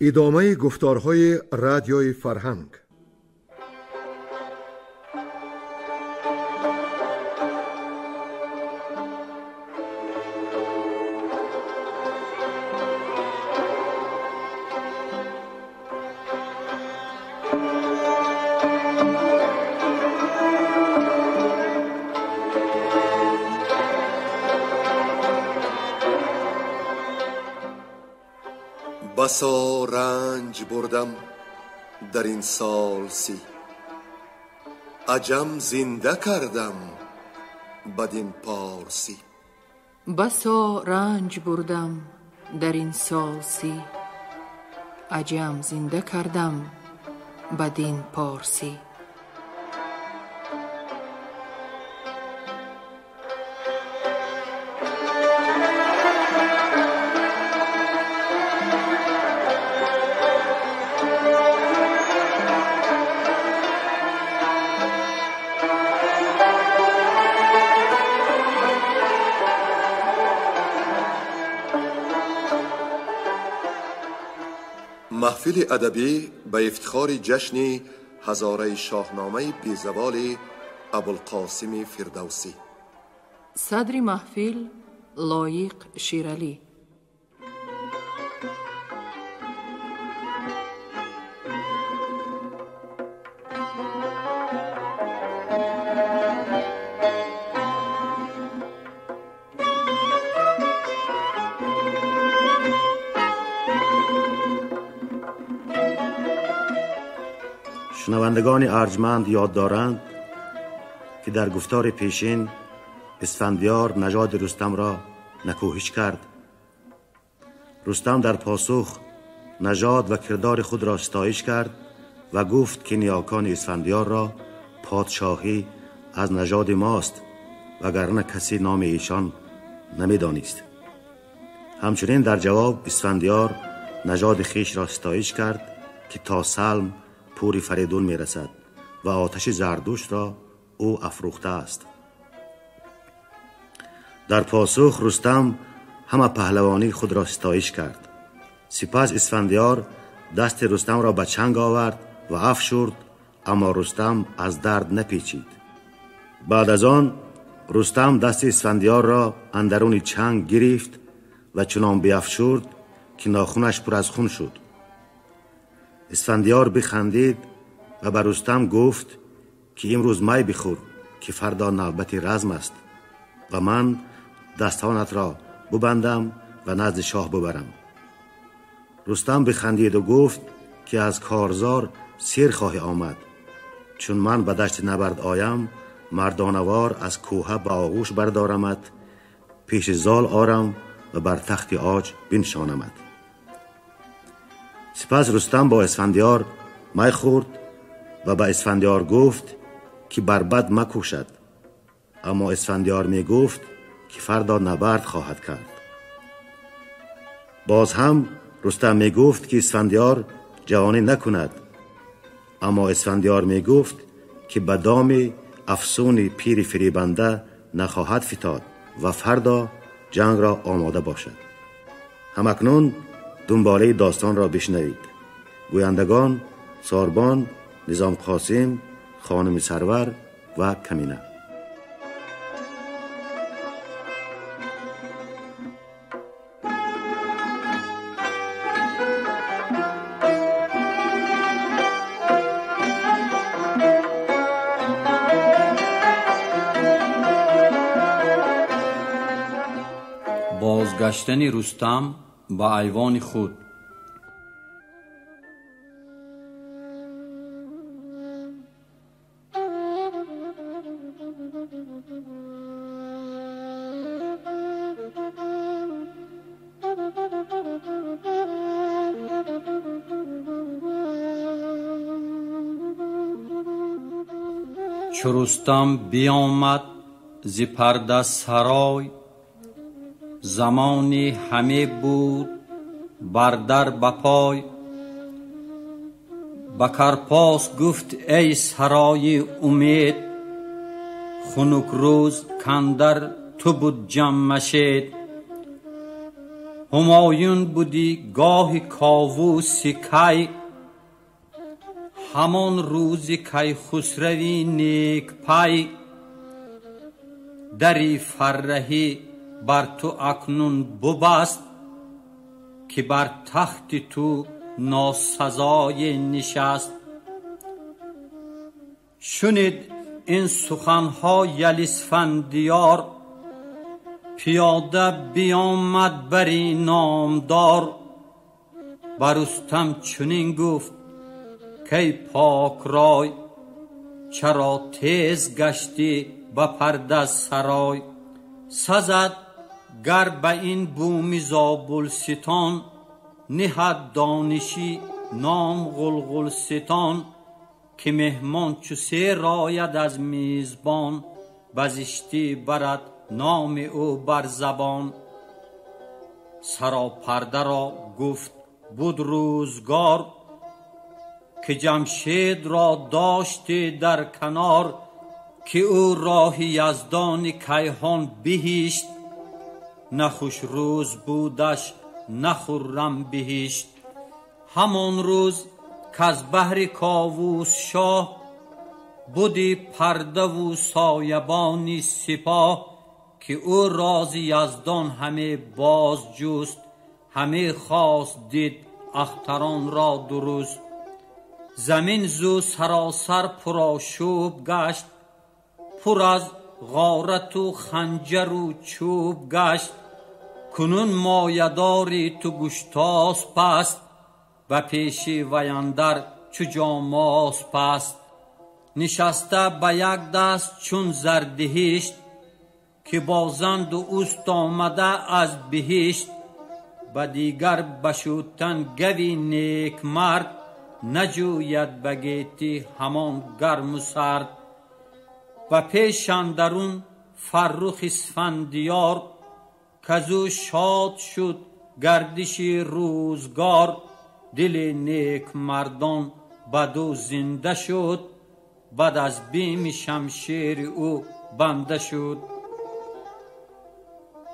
ادامه گفتارهای رادیوی فرهنگ. بسا رنج بردم در این سال سی، عجم زنده کردم بدین پارسی. بسا رنج بردم در این سال سی، عجم زنده کردم بدین پارسی. محفل ادبی به افتخار جشن هزاره شاهنامه بیزوال ابوالقاسم فردوسی. صدر محفل لایق شیرالی. شنوندگان ارجمند یاد دارند که در گفتار پیشین اسفندیار نژاد رستم را نکوهش کرد. رستم در پاسخ نژاد و کردار خود را ستایش کرد و گفت که نیاکان اسفندیار را پادشاهی از نژاد ماست وگرنه کسی نام ایشان نمیدانست. همچنین در جواب اسفندیار نژاد خیش را ستایش کرد که تا سلم پوری فریدون می رسد و آتش زردشت را او افروخته است. در پاسخ رستم همه پهلوانی خود را ستایش کرد. سپس اسفندیار دست رستم را به چنگ آورد و افشرد، اما رستم از درد نپیچید. بعد از آن رستم دست اسفندیار را اندرون چنگ گرفت و چنان بیفشرد که ناخنش پر از خون شد. اسفندیار بخندید و به رستم گفت که امروز می بخور که فردا نوبت رزم است و من دستانت را ببندم و نزد شاه ببرم. رستم بخندید و گفت که از کارزار سیر خواهی آمد، چون من به دشت نبرد آیم مردانوار از کوه به آغوش بردارمت، پیش زال آرم و بر تخت عاج بنشانمت. سپس رستم با اسفندیار می خورد و به اسفندیار گفت که بر بد مکوشد، اما اسفندیار می گفت که فردا نبرد خواهد کرد. باز هم رستم می گفت که اسفندیار جوانی نکند، اما اسفندیار می گفت که به دام افسون پیر فریبنده نخواهد فتاد و فردا جنگ را آماده باشد. همکنون دنباله داستان را بشنوید. گویندگان ساربان، نظام قاسم، خانم سرور و کمینه. بازگشتن رستم به ایوان خود. چو رستم بیامد ز پرده سرای، زمانی همه بود بر در بپای. به کرپاس گفت ای سرای امید، خنک روز کندر تو بود جمشید. همایون بودی گاه کاووسی کی، همان روزی کی خسروی نیک پی. دری فرهی بر تو اکنون ببست، که بر تخت تو ناسزای نشست. شنید این سخنها یل اسفندیار، پیاده بیامد بری نامدار. بر رستم چنین گفت کی پاک رای، چرا تیز گشتی به پرده سرای. سزد گر به این بوم زابلستان، نهد دانشی نام غلغلستان. که مهمان چو سیر راید از میزبان، بزشتی برد نام او بر زبان. سراپرده را گفت بود روزگار، که جمشید را داشتی در کنار. که او راه یزدان کیهان بهشت، نه خوش روز بودش نه خرم بهشت. همان روز کز بهر کاووس شاه، بودی پرده و سایبانی سپاه. که او راز یزدان همه باز جست، همه خواست دید اختران را درست. زمین زو سراسر پرآشوب گشت، پر از غارت و خنجر و چوب گشت. کنون مایداری تو گشتاس پست، و پیشی ویندر چو جاماس پست. نشسته به یک دست چون زردهشت، که بازند و اوست آمده از بهشت. و دیگر بشوتن گوی نیک مرد، نجوید بگیتی همان گرم و سرد. و پیش اندرون فرخ اسفندیار، کزو شاد شد گردش روزگار. دل نیک مردان بدو زنده شد، بعد از بیم شمشیر او بنده شد.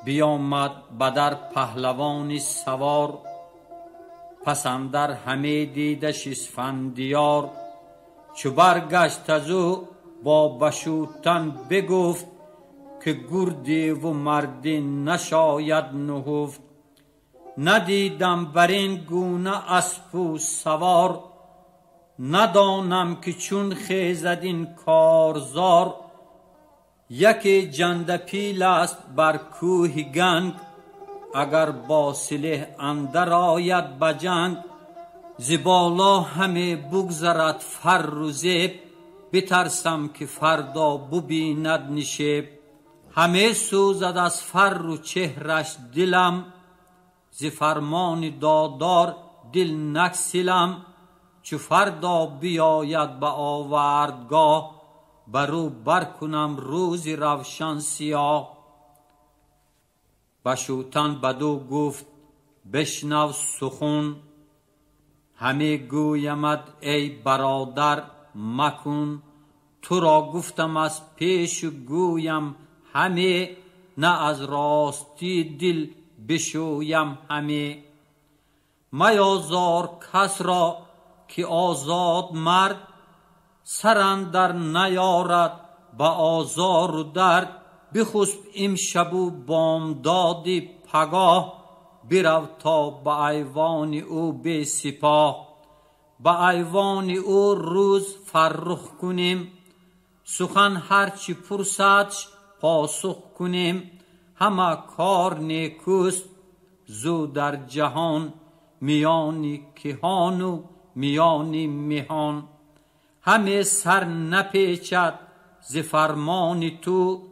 بیامد بدر پهلوانی سوار، پس اندر همه دیدش اسفندیار. چو برگشت از او با بشوتن بگفت، که گردی و مردی نشاید نهفت. ندیدم بر این گونه اسپ و سوار، ندانم که چون خیزد این کارزار. یکی جنده پیل است بر کوه گنگ، اگر با سلیح اندر آید به جنگ. ز بالا همه بگذرد فر و زیب، بترسم که فردا ببیند نشیب. همه سوزد از فر و چهرش دلم، ز فرمان دادار دل نگسلم. چو فردا بیاید به آوردگاه، برو برکنم روز روشن سیاه. بشوتن بدو گفت بشنو سخن، همه گویمد ای برادر مکن. تو را گفتم از پیش گویم همه، نه از راستی دل بشویم همه. میازار کس را که آزاد مرد، سر اندر نیارد به آزار و درد. بخسب امشب و بامداد پگاه، برو تا به ایوان او به سپاه. به ایوان او روز فرخ کنیم، سخن هرچی پرسدش پاسخ کنیم. همه کار نیکوست زو در جهان، میانی کهان و میانی مهان. همه سر نپیچد ز فرمان تو،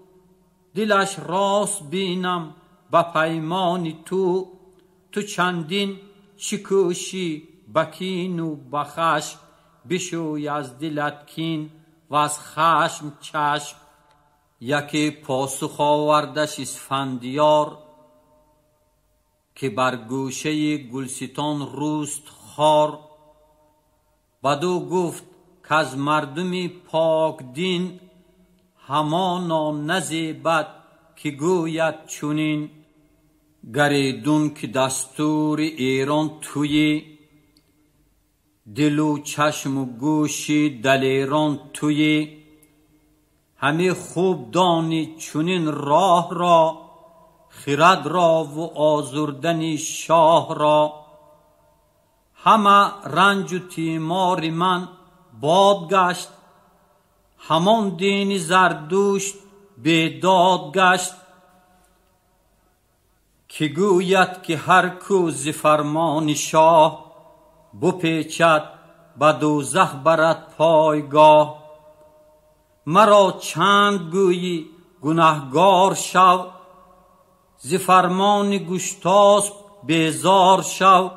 دلش راست بینم به پیمان تو. تو چندین چی کوشی بکین و بخشم، بشوی از دلت کین و از خشم چشم. یکی پاسخ آوردش اسفندیار، که بر گوشه گلستان روست خار. بدو گفت که از مردمی پاک دین، همانا نزیبد که گوید چنین. گریدون که دستور ایران توی دل و چشم و گوشی دلیران توی همه خوب دانی چونین راه را خرد را و آزردن شاه را همه رنج و تیمار من باد گشت همان دین زردوشت بیداد گشت که گوید که هر کو ز فرمان شاه بپیچد به دوزخ برد پایگاه مرا چند گویی گناهگار شو ز فرمان گشتاسپ بیزار شو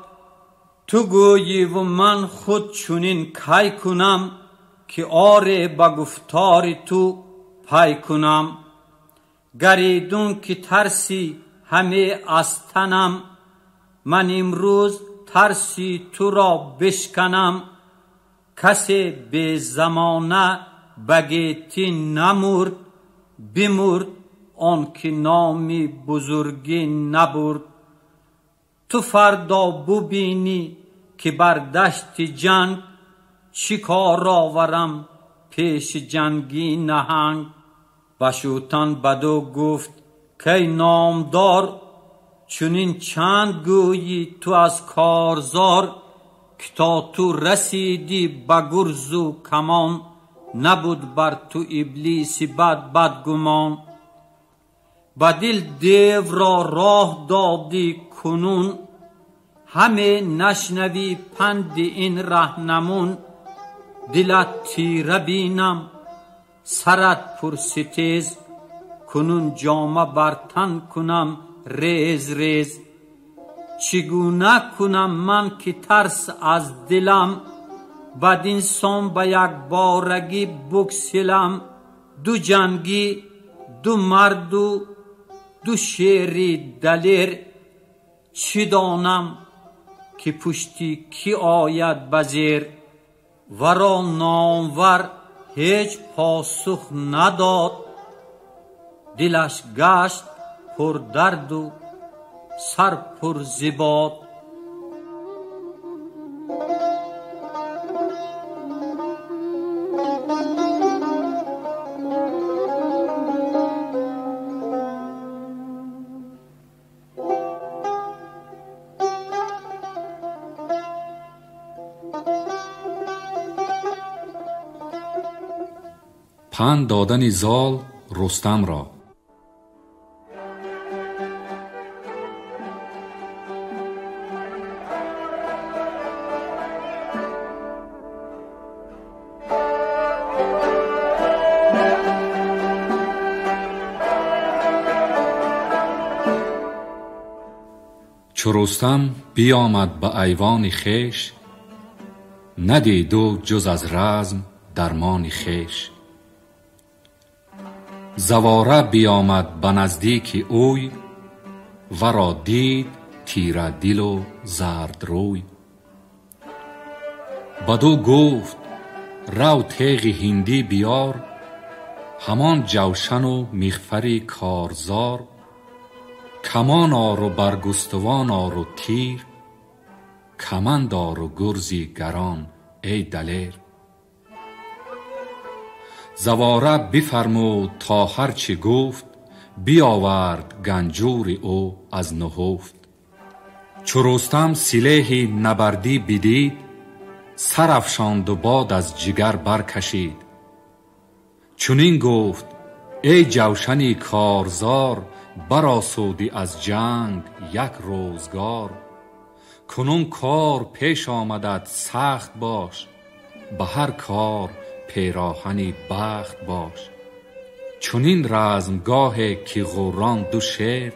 تو گویی و من خود چونین کی کنم که آره به گفتار تو پی کنم گریدون که ترسی همه از تنم من امروز ترسی تو را بشکنم کسی به زمانه بگیتی نمرد بمرد آن که نامی بزرگی نبرد تو فردا ببینی که بر دشت جنگ چی کار آورم پیش جنگی نهنگ بشوتن بدو گفت که نامدار چونین چند گویی تو از کارزار که تا تو رسیدی به گرز و کمان نبود بر تو ابلیسی بدگمان به دل دیو را راه دادی کنون همه نشنوی پند این رهنمون دلت تیره بینم سرت پرستیز کنون جامه بر تن کنم ریز ریز چگونه کنم من که ترس از دلم بدین سان به یک بارگی بگسلم دو جنگی دو مرد و دو شیری دلیر چی دانم که پشتی کی آید بزیر ورا نامور هیچ پاسخ نداد دلش گشت پر درد و سر پر زباد پند دادن زال رستم را. چو رستم بیامد به ایوان خویش ندید او جز از رزم درمان خویش زواره بیامد به نزدیک اوی ورا دید تیره دل و زرد روی بدو گفت رو تیغ هندی بیار همان جوشن و مغفر کارزار کمان آر و برگستوان آر و تیر کمند آر و گرزی گران ای دلیر زواره بفرمود تا هرچه گفت بیاورد گنجور او از نهفت چو رستم سلیح نبردی بدید سر افشاند و باد از جگر برکشید چنین گفت ای جوشنی کارزار برآسودی از جنگ یک روزگار کنون کار پیش آمدت سخت باش به هر کار پیراهنی بخت باش چنین رزمگاه که غران دو شیر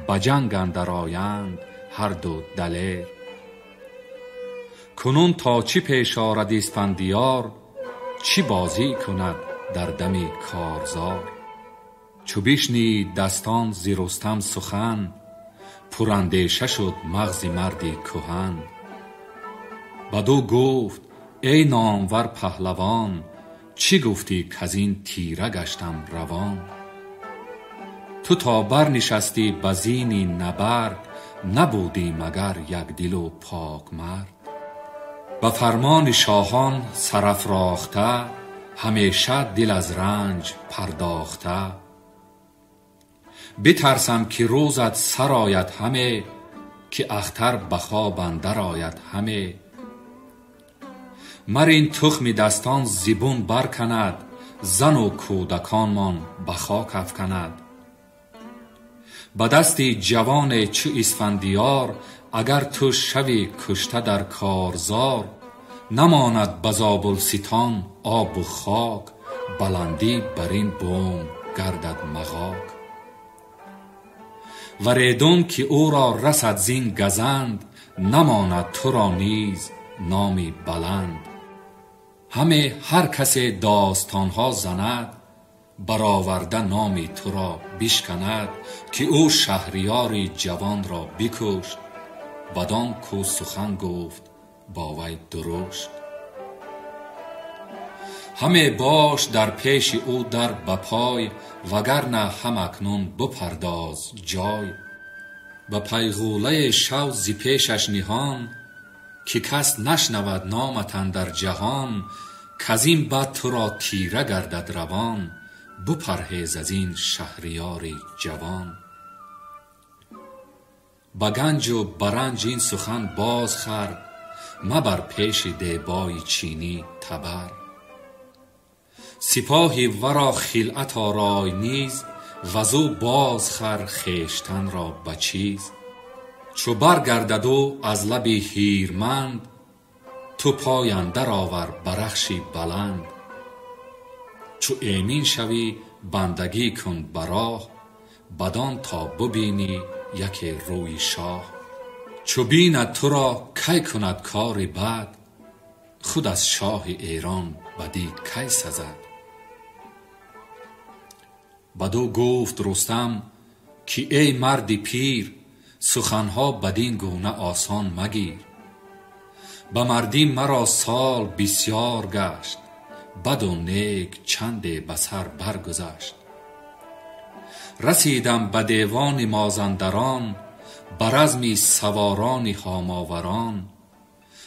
به جنگ اندر آیند هر دو دلیر کنون تا چی پیش آرد اسفندیار چی بازی کند در دم کارزار چو بشنید دستان ز رستم سخن پراندیشه شد مغز مردی کهن بدو گفت ای نامور پهلوان چی گفتی کز این تیره گشتم روان تو تا برنشستی بزینی نبرد، نبودی مگر یک دل و پاک مرد. به فرمان شاهان سرافراخته، همیشه دل از رنج پرداخته. بترسم که روزت سر آید همه، که اختر به خواب اندر آید همه. مر این تخم دستان زبون برکند، زن و کودکانمان به خاک افکند. به دستی جوان چو اسفندیار، اگر تو شوی کشته در کارزار. نماند به زابلستان آب و خاک، بلندی بر این بوم گردد مغاک. وریدم که او را رسد زین گزند، نماند تو را نیز نامی بلند. همه هر کسی داستانها زند، برآورده نامی تو را بشکند. که او شهریاری جوان را بکشت، بدان کو سخن گفت با وی درشت. همه باش در پیش او در بپای، وگرنه هم اکنون بپرداز جای. به پیغوله شو زی پیشش نهان، که کس نشنود نامت اندر جهان. کزین بد تو را تیره گردد روان، بپرهیز از این شهریار جوان. به گنج و برنج این سخن باز خر، مبر پیش دیبای چینی تبر. سپاهی ورا خلعت آرای نیز، وزو باز خر خویشتن را به چیز. چو برگردد او از لب هیرمند، تو پای اندر آور برخشی بلند. چو ایمن شوی بندگی کن به راه، بدان تا ببینی یکی روی شاه. چو بیند تو را کی کند کار بد، خود از شاه ایران بدی کی سزد. بدو گفت رستم که ای مرد پیر، سخنها بدین گونه آسان مگیر. به مردی مرا سال بسیار گشت، بد و نیک چندی به سر برگذشت. رسیدم به دیوان مازندران، به رزم سواران هاماوران.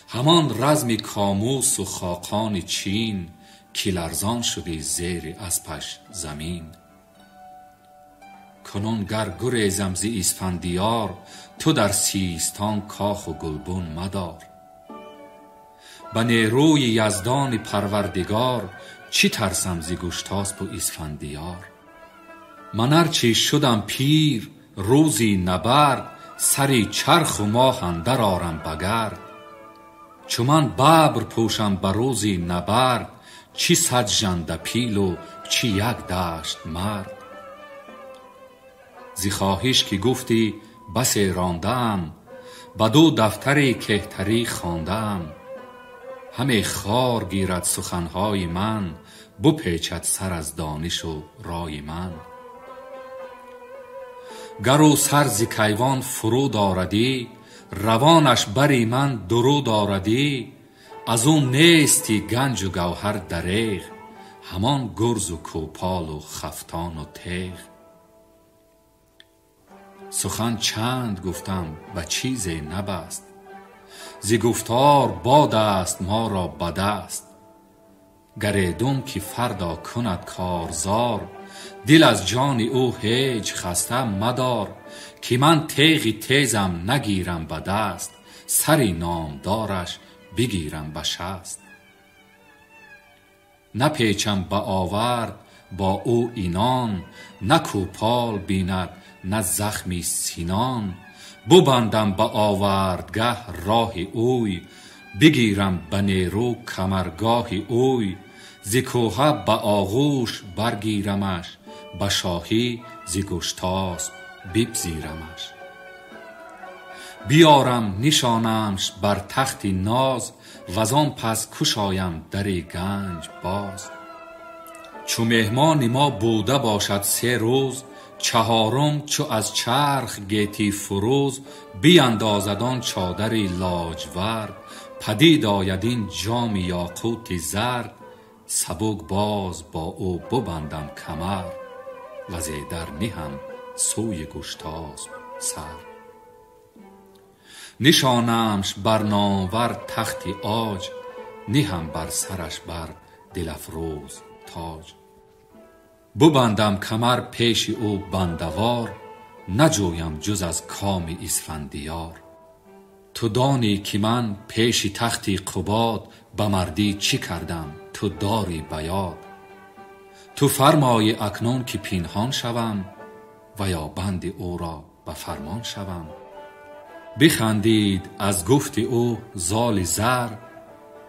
همان رزم کاموس و خاقان چین، که لرزان شدی زیر اسپش زمین. کنون گر گریزم ز اسفندیار، تو در سیستان کاخ و گلبن مدار. به نیروی یزدان پروردگار، چی ترسم ز گشتاسپ و اسفندیار. من ارچی شدم پیر روزی نبرد، سری چرخ و ماه اندر آرم بگرد. چو من ببر پوشم به روزی نبرد، چی صد ژنده پیل و چی یک دشت مرد. ز خواهش که گفتی بسی راندم، بدو دفتری کهتری خواندم. همه خار گیرد سخنهای من، بپیچد سر از دانش و رای من. گر او سر ز کیوان فرود آردی، روانش بری من درود آردی. از او نیستی گنج و گوهر دریغ، همان گرز و کوپال و خفتان و تیغ. سخن چند گفتم و چیزی نبست، ز گفتار باد است ما را به دست. گریدم که فردا کند کارزار، دل از جان او هیچ خسته مدار. که من تیغی تیزم نگیرم به دست، سری نامدارش بگیرم به شست. نپیچم به آورد با او اینان، نه کوپال بیند نه زخمی سینان. ببندم به آوردگه راه اوی، بگیرم به نیرو کمرگاه اوی. ز کوه به آغوش برگیرمش، به شاهی ز گشتاسپ بپذیرمش. بیارم نشانمش بر تخت ناز، وزان پس کشایم در گنج باز. چو مهمان ما بوده باشد 3 روز، چهارم چو از چرخ گیتی فروز. بیندازد آن چادری لاجورد، پدید آید این جام یاقوت زرد. سبک باز با او ببندم کمر، وزی در نهم سوی گشتاسپ سر. نشانمش بر نامور تختی عاج، نهم بر سرش بر دل افروز تاج. ببندم کمر پیش او بندوار، نجویم جز از کام اسفندیار. تو دانی که من پیش تختی قباد، به مردی چی کردم تو داری بیاد. تو فرمای اکنون که پنهان شوم، و یا بند او را به فرمان شوم. بخندید از گفت او زال زر،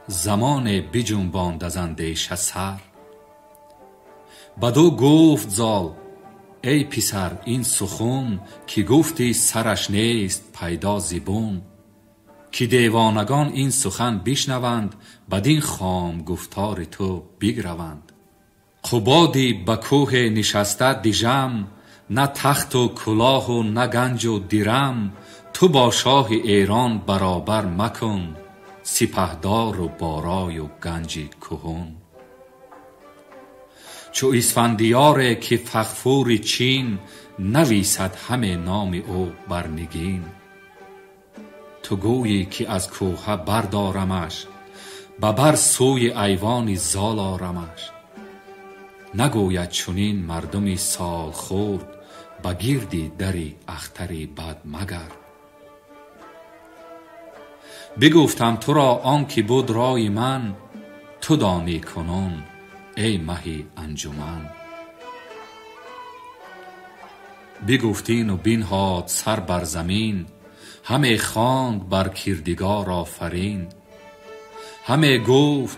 زمان بجنباند از اندیشه سر. بدو گفت زال ای پسر این سخن، که گفتی سرش نیست پیدا زبون. که دیوانگان این سخن بشنوند، بدین خام گفتار تو بگروند. قبادی به کوه نشسته دژم، نه تخت و کلاه و نه گنج و درم. تو با شاه ایران برابر مکن، سپهدار و بارای و گنج کهن. چو اسفندیار که فغفور چین، نویسد همه نام او بر نگین. تو گویی که از کوه بردارمش، ببر سوی ایوان زال آرمش. نگوید چنین مردمی سال خورد، بگیردی دری اختری بد مگرد. بگفتم تو را آن که بود رای من، تو دانی کنون ای مهی انجمن. بگفتین و بنهاد سر بر زمین، همه خواند بر کردگار آفرین. همه گفت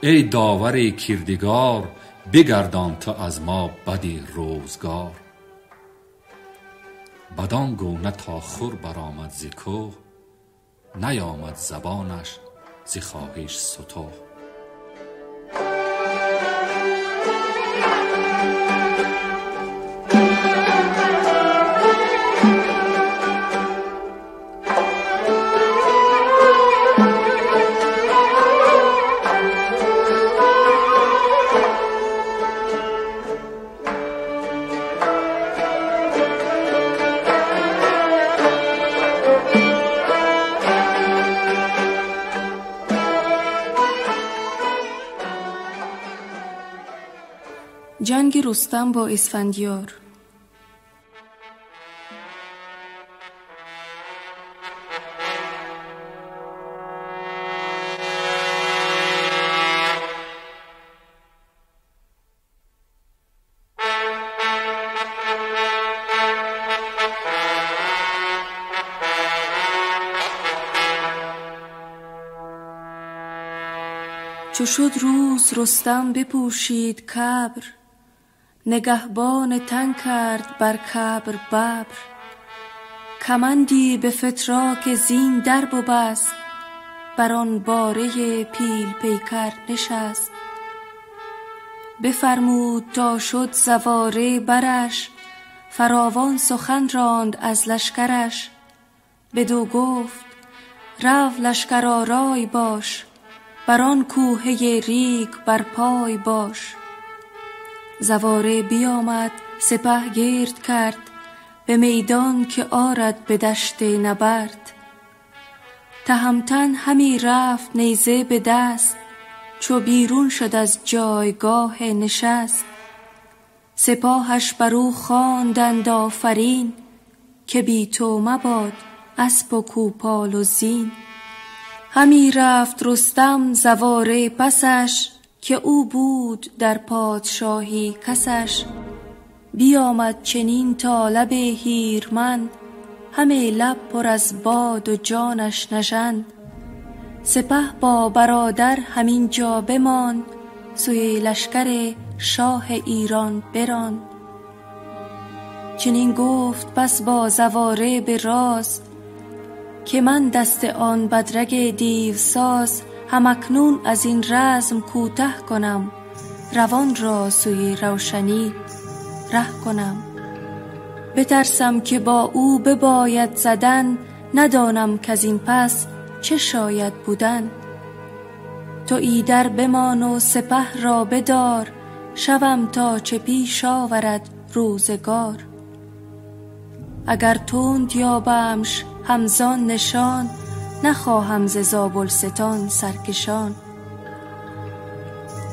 ای داور کردگار، بگردان تو از ما بدی روزگار. بدان گونه تا خور برآمد ز کوه، نیامد زبانش ز خواهش ستوه. جنگ رستم با اسفندیار. چو شد روز رستم بپوشید کبر، نگهبان تن کرد بر کبر ببر. کمندی به فتراک زین در ببست، بر آن باره پیل پیکر نشست. بفرمود تا شد زواره برش، فراوان سخن راند از لشکرش. بدو گفت رو لشکر آرای باش، بر آن کوهه ریگ بر پای باش. زواره بیامد سپه گرد کرد، به میدان که آرد به دشت نبرد. تهمتن همی رفت نیزه به دست، چو بیرون شد از جایگاه نشست. سپاهش برو خواندند آفرین، که بی تو مباد اسپ و کوپال و زین. همی رفت رستم زواره پسش، که او بود در پادشاهی کسش. بیامد چنین تا لب هیرمند، همه لب پر از باد و جانش نژند. سپه با برادر همین جا بماند، سوی لشکر شاه ایران براند. چنین گفت پس با زواره به راز، که من دست آن بدرگ دیو ساز. هم اکنون از این رزم کوته کنم، روان را سوی روشنی ره کنم. بترسم که با او بباید زدن، ندانم که از این پس چه شاید بودن. تو ایدر بمان و سپه را بدار، شوم تا چه پیش آورد روزگار. اگر تند یابمش همزان نشان، نخواهم ز زابلستان سرکشان.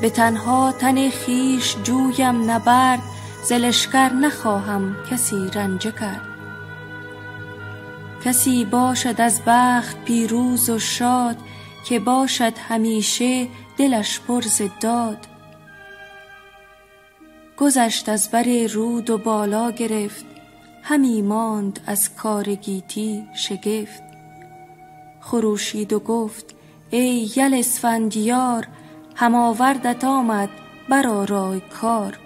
به تنها تن خویش جویم نبرد، ز لشکر نخواهم کسی رنجه کرد. کسی باشد از بخت پیروز و شاد، که باشد همیشه دلش پر ز داد. گذشت از بر رود و بالا گرفت، همی ماند از کار گیتی شگفت. خروشید و گفت ای یل اسفندیار، هم آوردت آمد برآرای کار.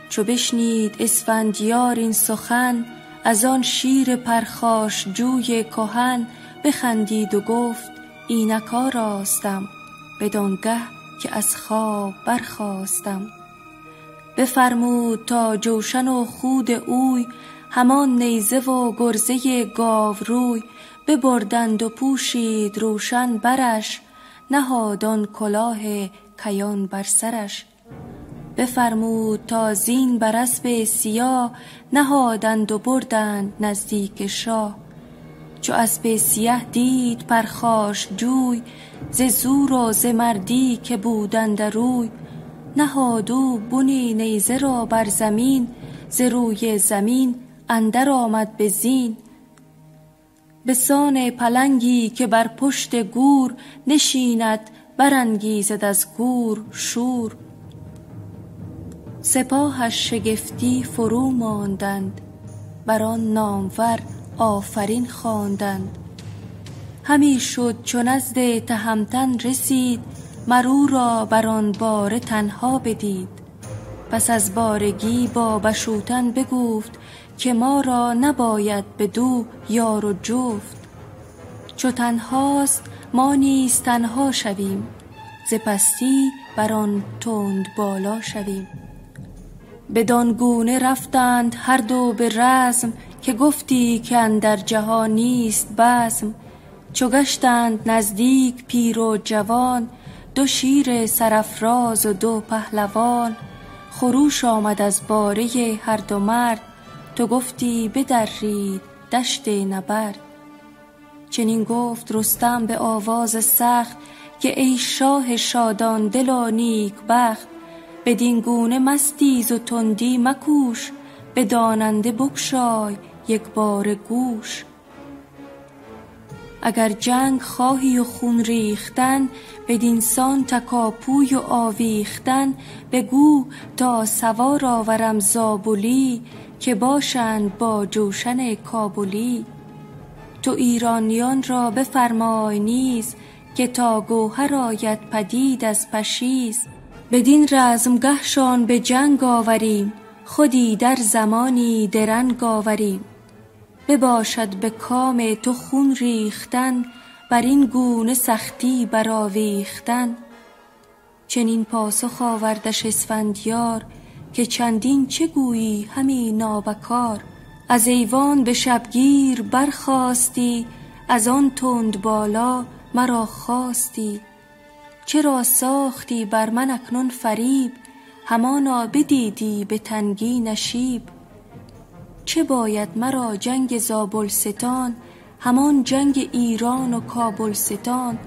چو بشنید اسفندیار این سخن، از آن شیر پرخاش جوی کهن بخندید و گفت اینک آراستم، بدانگه که از خواب برخاستم. بفرمود تا جوشن و خود اوی، همان نیزه و گرزه گاوروی. ببردند و پوشید روشن برش، نهاد آن کلاه کیان بر سرش. بفرمود تا زین بر اسب سیاه، نهادند و بردند نزدیک شاه. چو اسب سیه دید پرخاش جوی، ز زور و ز مردی که بود اندروی. نهاد او بنی نیزه را بر زمین، ز روی زمین اندر آمد به زین. به سان پلنگی که بر پشت گور نشیند، برانگیزد از گور شور. سپاهش شگفتی فرو ماندند، بر آن نامور آفرین خواندند. همی شد چو نزد تهمتن رسید، مر او را بر آن باره تنها بدید. پس از بارگی با بشوتن بگفت، که ما را نباید بدو یار و جفت. چو تنهاست ما نیز تنها شویم، ز پستی بر آن تند بالا شویم. بدان گونه رفتند هر دو به رزم، که گفتی که اندر جهان نیست بزم. چو گشتند نزدیک پیر و جوان، دو شیر سرافراز و دو پهلوان. خروش آمد از باره هر دو مرد، تو گفتی بدرید دشت نبرد. چنین گفت رستم به آواز سخت، که ای شاه شادان دل و نیک بخت. بدین گونه مستیز و تندی مکوش، به داننده بگشای یک بار گوش. اگر جنگ خواهی و خون ریختن، بدین سان تکاپوی و آویختن. بگو تا سوار آورم زابلی، که باشند با جوشن کابلی. تو ایرانیان را بفرمای نیز، که تا گوهر آید پدید از پشیز. بدین رزمگهشان به جنگ آوریم، خودی در زمانی درنگ آوریم. بباشد به کام تو خون ریختن، بر این گونه سختی برآویختن. چنین پاسخ آوردش اسفندیار، که چندین چه گویی همی نابکار. از ایوان به شبگیر برخاستی، از آن تند بالا مرا خواستی. چرا ساختی بر من اکنون فریب، همانا بدیدی به تنگی نشیب. چه باید مرا جنگ زابلستان، همان جنگ ایران و کابلستان.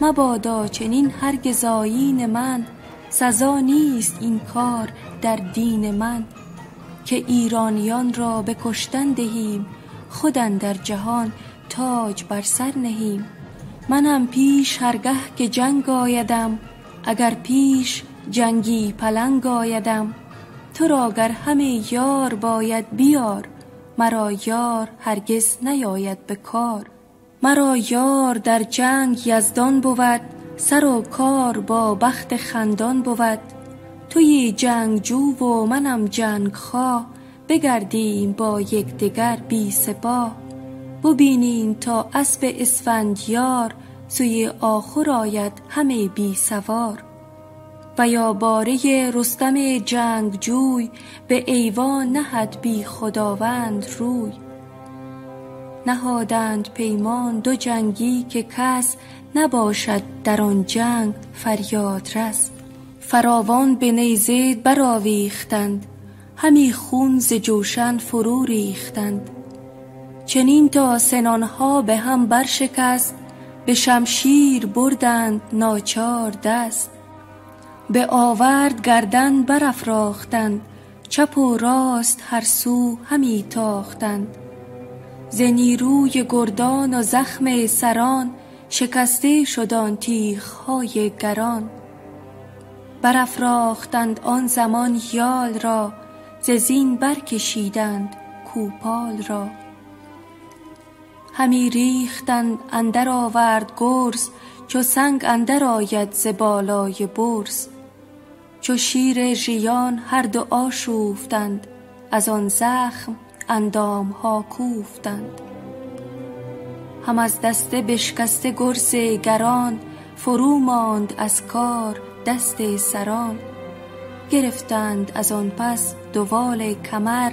مبادا چنین هرگز آیین من، سزا نیست این کار در دین من. که ایرانیان را به کشتن دهیم، خود اندر جهان تاج بر سر نهیم. منم پیش هرگه که جنگ آیدم، اگر پیش جنگی پلنگ آیدم. تو را گر همه یار باید بیار، مرا یار هرگز نیاید به کار. مرا یار در جنگ یزدان بود، سر و کار با بخت خندان بود. توی جنگجو و منم جنگ خواه، بگردیم با یکدیگر بی سپاه. ببینیم تا اسب اسفندیار، سوی آخر آید همه بی سوار. و یا باره رستم جنگجوی، به ایوان نهد بی خداوند روی. نهادند پیمان دو جنگی، که کس نباشد در آن جنگ فریاد رس. فراوان به نیزه برآویختند، همی خون ز جوشن فرو ریختند. چنین تا سنانها به هم برشکست، به شمشیر بردند ناچار دست. به آورد گردن برافراختند، چپ و راست هر سو همی تاختند. ز نیروی گردان و زخم سران، شکسته شد آن تیغ‌های گران. برافراختند آن زمان یال را، ز زین برکشیدند کوپال را. همی ریختند اندر آورد گرز، چو سنگ اندر آید ز بالای برز. چو شیر ژیان هر دو آشوفتند، از آن زخم اندامها کوفتند. هم از دسته بشکسته گرز گران، فرو ماند از کار دست سران. گرفتند از آن پس دوال کمر،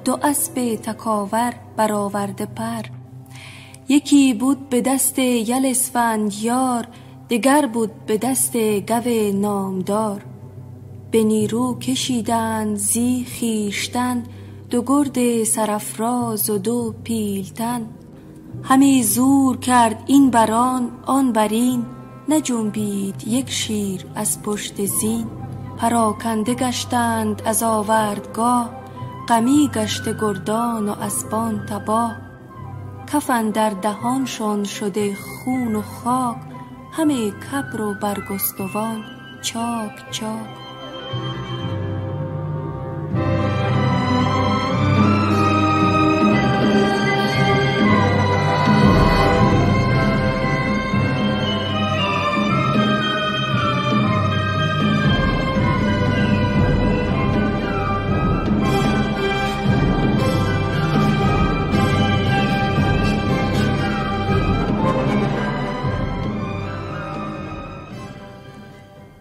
دو اسب تکاور برآورده پر. یکی بود به دست یل اسفندیار، دگر بود به دست گو نامدار. به نیرو کشیدند زی خویشتن، دو گرد سرافراز و دو پیلتن. همی زور کرد این بران آن برین، نجنبید یک شیر از پشت زین. پراکنده گشتند از آوردگاه، غمی گشته گردان و اسبان تباه. کف اندر دهانشان شده خون و خاک، همه کبر و برگستوان چاک چاک.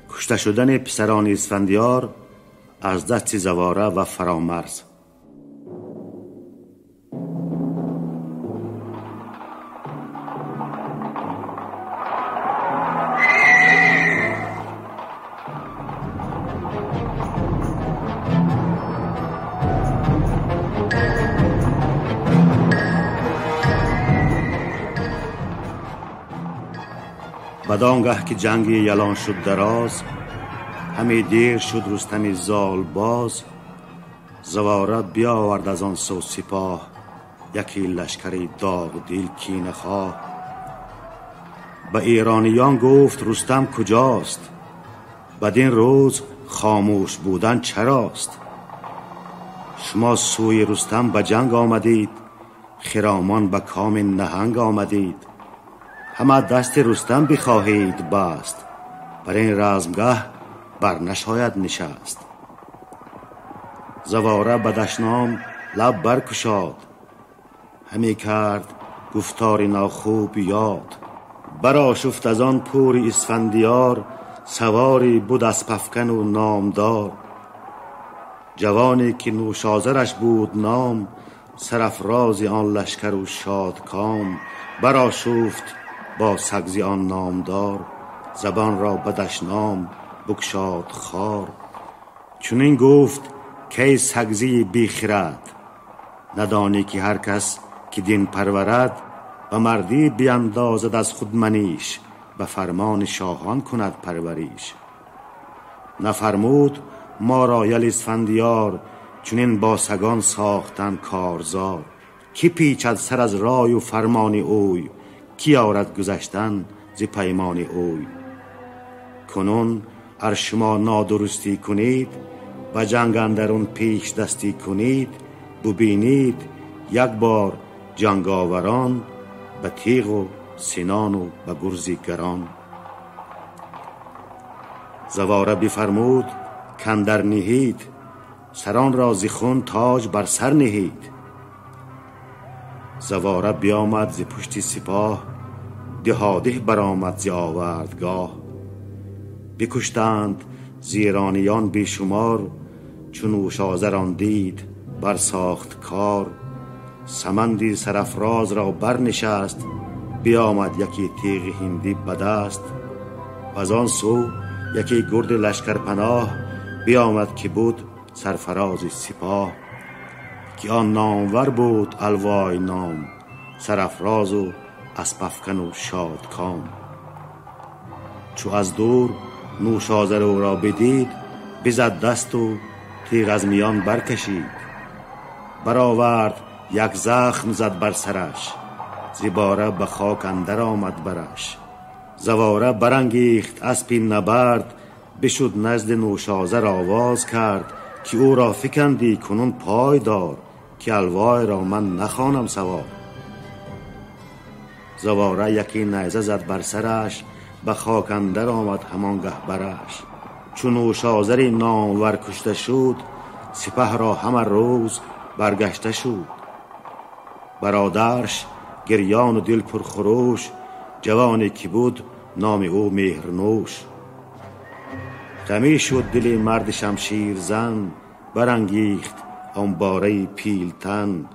کشته شدن پسران اسفندیار از دست زواره و فرامرز. بدانگه که جنگ یلان شد دراز، همی دیر شد رستم زال باز. زواره بیاورد از آن سو سپاه، یکی لشکری داغ دل کینه خواه. به ایرانیان گفت رستم کجاست، بدین روز خاموش بودن چراست. شما سوی رستم به جنگ آمدید، خرامان به کام نهنگ آمدید. همه دست رستم بخواهید بست، بر این رزمگاه بر نشاید نشست. زواره به دشنام لب برکشاد، همی کرد گفتار ناخوب یاد. برآشفت از آن پور اسفندیار، سواری بود اسپ افکن و نامدار. جوانی که نوشازرش بود نام، سرافراز آن لشکر و شادکام. برآشفت با سگزی آن نامدار، زبان را به دشنام بگشاد خار. چنین گفت که سگزی بی خرد، ندانی که هر کس که دین پرورد. به مردی بیندازد از خود منیش، به فرمان شاهان کند پروریش. نفرمود ما را یل اسفندیار، چنین با سگان ساختن کارزار. کی پیچد سر از رای و فرمان اوی، کی آرد گذشتن ز پیمان اوی. کنون ار شما نادرستی کنید، و جنگ اندرون پیش دستی کنید. ببینید یک بار جنگاوران، به تیغ و سنان و به گرزی گران. زواره بفرمود کاندر نهید، سران را ز خون تاج بر سر نهید. زواره بیامد ز پشت سپاه، دهاده برآمد ز آوردگاه. بکشتند ز ایرانیان بیشمار، چون نوشازر دید برساخت کار. سمندی سرافراز را برنشست، بیامد یکی تیغ هندی به دست. و از آن سو یکی گرد لشکر پناه، بیامد که بود سرفراز سپاه، که آن نامور بود الوای نام، سرافراز و اسپافکن و شادکام. چو از دور نوشازر او را بدید، بزد دست و تیغ از میان برکشید. برآورد یک زخم زد بر سرش، زباره به خاک اندر آمد برش. زواره برانگیخت اسپی نبرد، بشد نزد نوشازر آواز کرد، که او را فکندی کنون پای دار، که الوای را من نخوانم سوار. زواره یکی نیزه زد بر سرش، به خاک اندر آمد همانگه برش. چون نوشازر نامور کشته شد، سپه را همه روز برگشته شد. برادرش گریان و دل پرخروش، جوانی که بود نام او مهرنوش. غمی شد دل مرد شمشیر زن، برانگیخت آن باره پیلتن.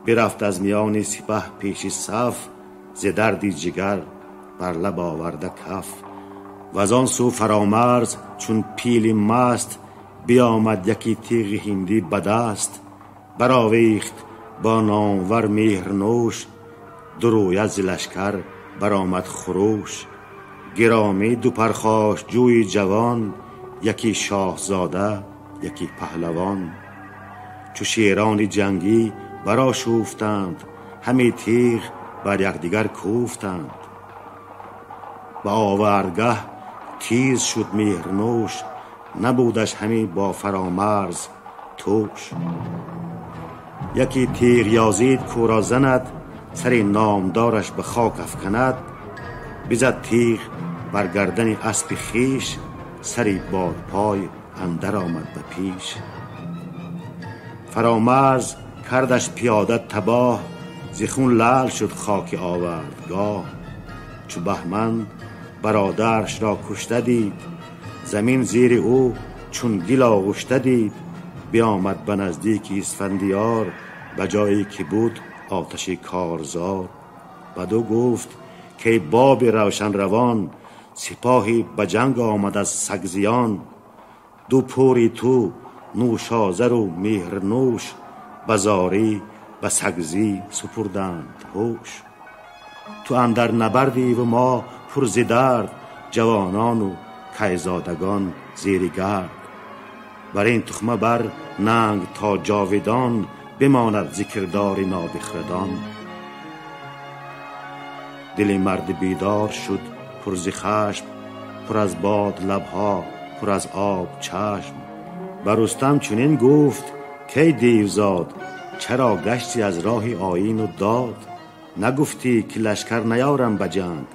برفت از میان سپه پیش صف، ز درد جگر بر لب آورده کف. و آن سو فرامرز چون پیل مست، بیامد یکی تیغ هندی به دست. برآویخت با نامور مهرنوش، دروی از لشکر برآمد خروش. گرامی دو پرخاش جوی جوان، یکی شاهزاده یکی پهلوان. چو شیران جنگی برآشوفتند، همی تیغ بر یکدیگر کوفتند. به آوردگه تیز شد مهرنوش، نبودش همی با فرامرز توش. یکی تیغ یازید کو را زند، سر نامدارش به خاک افکند. بزد تیغ بر گردن اسب خویش، سری باد پای اندر آمد به پیش. فرامرز کردش پیاده تباه، ز خون لعل شد خاک آوردگاه. چو بهمن برادرش را کشته دید، زمین زیر او چون گل آغشته دید. بیامد به نزدیک اسفندیار، به جایی که بود آتش کارزار. بدو گفت که باب روشن روان، سپاهی به جنگ آمد از سگزیان. دو پوری تو نوشازر و مهرنوش، به زاری به سگزی سپردند هوش. تو اندر نبردی و ما پر ز درد، جوانان و کیزادگان زیر گرد. بر این تخمه بر ننگ تا جاودان، بماند ذکردار نابخردان. دل مرد بیدار شد پر ز خشم، پر از باد لبها پر از آب چشم. بر رستم چنین گفت کی دیوزاد، چرا گشتی از راه آیین و داد؟ نگفتی که لشکر نیارم به جنگ،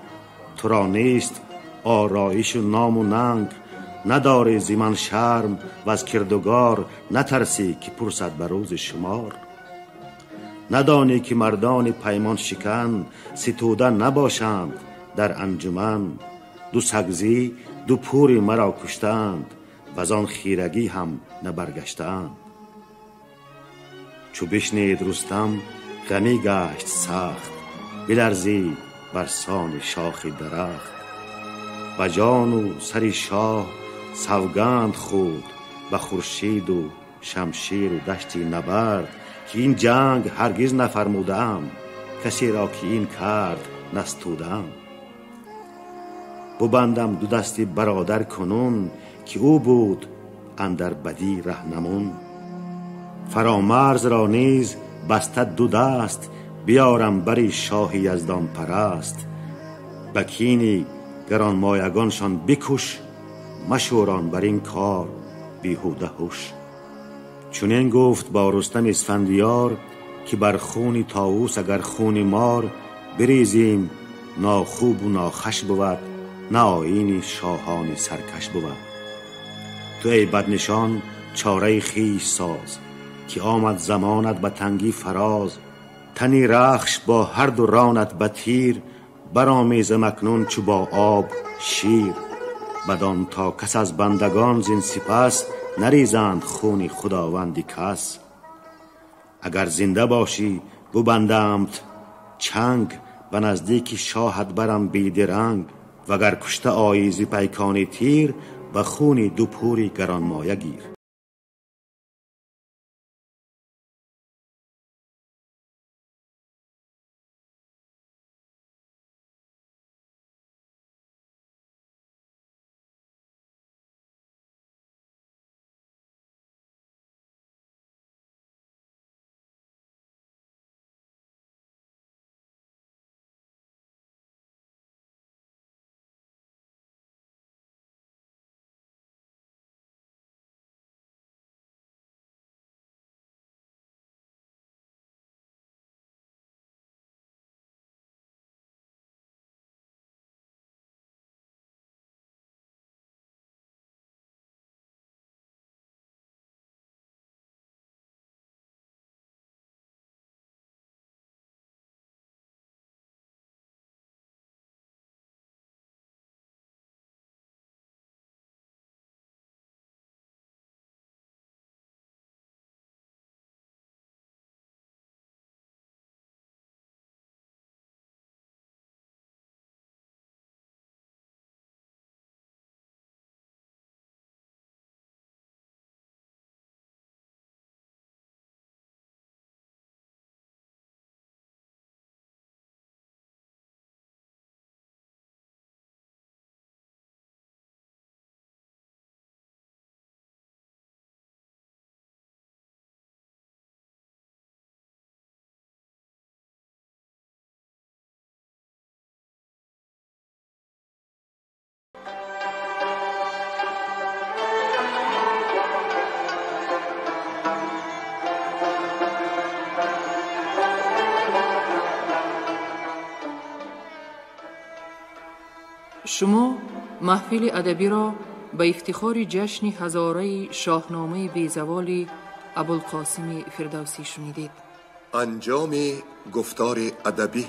تو را نیست آرایش و نام و ننگ. نداری ز من شرم و از کردگار، نترسی که پرسد به روز شمار. ندانی که مردان پیمان شکن، ستوده نباشند در انجمن. دو سگزی دو پوری مرا کشتند، و آن خیرگی هم نبرگشتند. چو بشنید رستم غمی گشت سخت، بلرزید بر سان شاخ درخت. و جان و سر شاه سوگند خورد، به خورشید و شمشیر و دشتی نبرد. که این جنگ هرگز نفرمودم، کسی را که این کرد نستودم. ببندم دو دستی برادر کنون، که او بود اندر بدی رهنمون. فرامرز را نیز بسته دو دست، بیارم بری شاه یزدان پرست. بکینی گرانمایگانشان بکش، مشوران بر این کار بیهوده هوش. چنین گفت با رستم اسفندیار، که بر خون طاووس اگر خون مار بریزیم. ناخوب و ناخوش بود، نه آیین شاهان سرکش بود. تو ای بدنشان چاره خویش ساز، که آمد زمانت به تنگی فراز. تنی رخش با هر دو رانت به تیر، برآمیزم اکنون چو با آب شیر. بدان تا کس از بندگان زین سپس، نریزند خون خداوندی کس. اگر زنده باشی ببندمت چنگ، به نزدیک شاهت برم بیدرنگ. وگر کشته آیی ز پیکان تیر، به خون دو پوری گرانمایه گیر. شما محفل ادبی را به افتخار جشن هزاره شاهنامه بیزوال ابوالقاسم فردوسی شنیدید. انجام گفتار ادبی